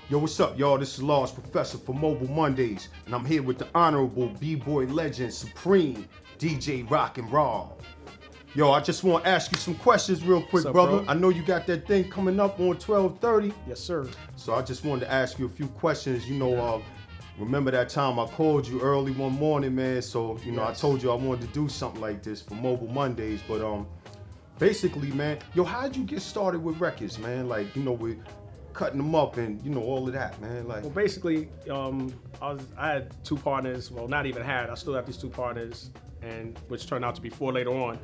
Yo, what's up, y'all? This is Large Professor for Mobile Mondays, and I'm here with the Honorable B-Boy Legend Supreme, DJ Rockin Rob. Yo, I just want to ask you some questions real quick, up, brother. bro? I know you got that thing coming up on 12:30. Yes, sir. So I just wanted to ask you a few questions. Remember that time I called you early one morning, man? So, I told you I wanted to do something like this for Mobile Mondays. But basically, man, yo, how'd you get started with records, man? Like, with cutting them up and, all of that, man? Like, Well, basically, I had two partners. Well, not even had. I still have these two partners, and which turned out to be four later on.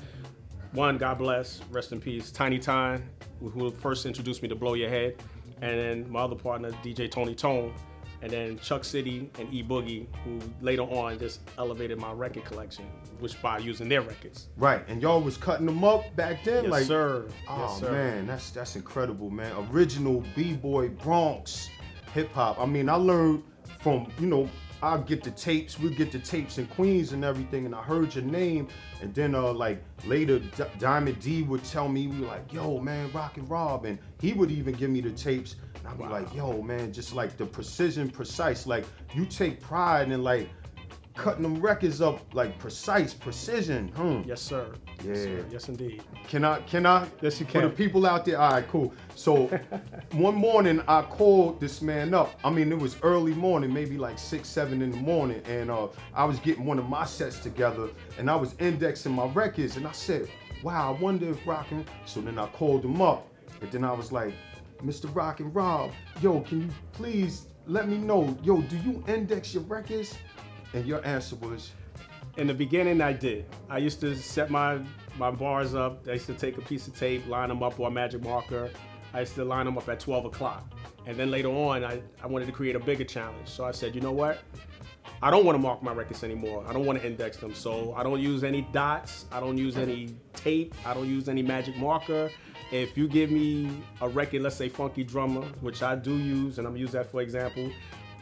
One, God bless, rest in peace, Tiny Time, who first introduced me to Blow Your Head, and then my other partner, DJ Tony Tone, and then Chuck City and E Boogie, who later on just elevated my record collection, which by using their records. right, and y'all was cutting them up back then? Yes, sir. Oh, Yes, sir. man, that's incredible, man. Original B-Boy Bronx hip-hop. I mean, I learned from, I'll get the tapes, we'll get the tapes in Queens and everything, and I heard your name, and then later Diamond D would tell me, we were like, yo, man, Rockin Rob, and he would even give me the tapes, and I'd be like, yo, man, just like the precise, like you take pride in like cutting them records up, like precision. Yes, sir. Yeah. Yes, sir. Yes, indeed. Can I? Yes, you For the can. people out there, all right, cool. So one morning I called this man up. I mean, it was early morning, maybe like 6, 7 in the morning, and I was getting one of my sets together, and I was indexing my records, and I said, wow, I wonder if Rockin'. So then I called him up, and then I was like, Mr. Rockin Rob, yo, can you please let me know, yo, do you index your records? And your answer was? In the beginning, I did. I used to set my bars up. I used to take a piece of tape, line them up with a magic marker. I used to line them up at 12 o'clock. And then later on, I wanted to create a bigger challenge. So I said, you know what? I don't want to mark my records anymore. I don't want to index them. So I don't use any dots. I don't use any tape. I don't use any magic marker. If you give me a record, let's say Funky Drummer, which I do use, and I'm gonna use that for example,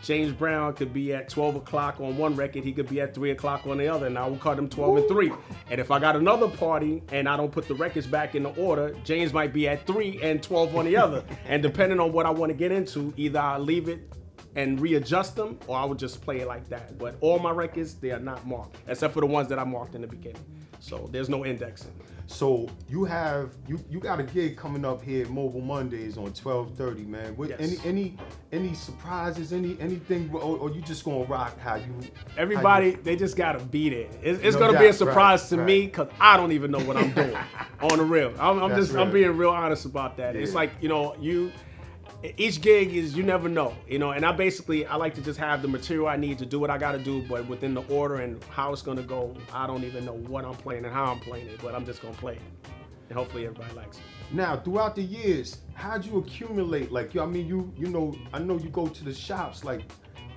James Brown could be at 12 o'clock on one record, he could be at 3 o'clock on the other, and I will cut him 12 and 3. And if I got another party and I don't put the records back in the order, James might be at 3 and 12 on the other. And depending on what I want to get into, either I'll leave it and readjust them, or I would just play it like that. But all my records, they are not marked, except for the ones that I marked in the beginning. So there's no indexing. So you got a gig coming up here, Mobile Mondays on 12:30, man. With Yes. any surprises, anything, or you just gonna rock how you? Everybody, they just gotta be there. It's No gonna doubt, be a surprise to right. me, cause I don't even know what I'm doing. On the real, I'm being real honest about that. Yeah. It's like each gig is, you never know, and I like to just have the material I need to do what I gotta do, but within the order and how it's gonna go, I don't even know what I'm playing and how I'm playing it, but I'm just gonna play it, and hopefully everybody likes it. Now, throughout the years, how'd you accumulate? Like, I know you go to the shops, like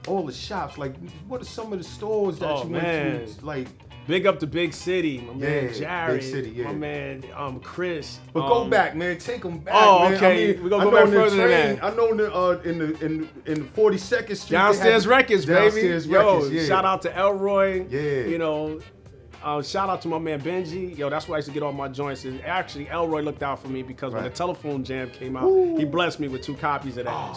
all the shops. Like, what are some of the stores that you went to? Like, big up to Big City, my man Jared, Big City, my man Chris. but go back, man. Take them back. Oh, man. okay. I mean, We're gonna I go know back in the further than train, that. I know in the 42nd Street. Downstairs Records, baby. Downstairs Records, yeah. Shout out to Elroy. Yeah. Shout out to my man Benji. Yo, that's where I used to get all my joints. And actually, Elroy looked out for me because when the Right. Telephone Jam came out, he blessed me with 2 copies of that.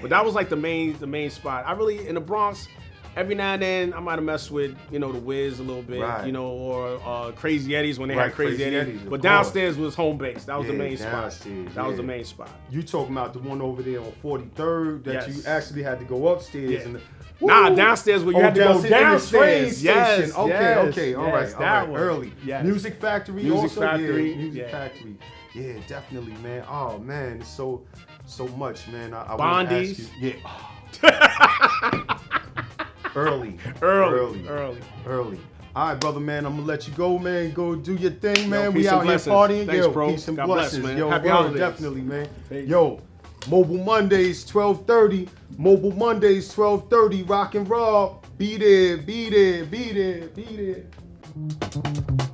But that was like the main spot. I really, in the Bronx, every now and then I might have messed with, the Wiz a little bit, Right. or Crazy Eddies when they Right, had Crazy Crazy Eddies. Eddies, of But course. downstairs was home base. That was the Yeah, main spot. downstairs, That was yeah. the main spot. You talking about the one over there on 43rd that Yes. you actually had to go upstairs Yeah. and. Nah, Woo! downstairs where you had to go in the train downstairs. station. Yes, Okay, yes, okay, all yes, right, that all right. one. Early. Yes. Music Factory Music also? Factory, Yeah, Music yeah. Factory. Yeah, definitely, man. Oh, man, it's so much, man. I wanna Bondies. ask you. Yeah. Early. All right, brother, man, I'm gonna let you go, man. Go do your thing, man. peace We and out here blessings. partying. Thanks, Yo, bro. peace and God bless, blessings. man. Yo, Happy word, holidays. definitely, man. Peace. Yo, Mobile Mondays, 12:30. Mobile Mondays, 12:30. Rockin Rob. Be there, be there, be there, be there.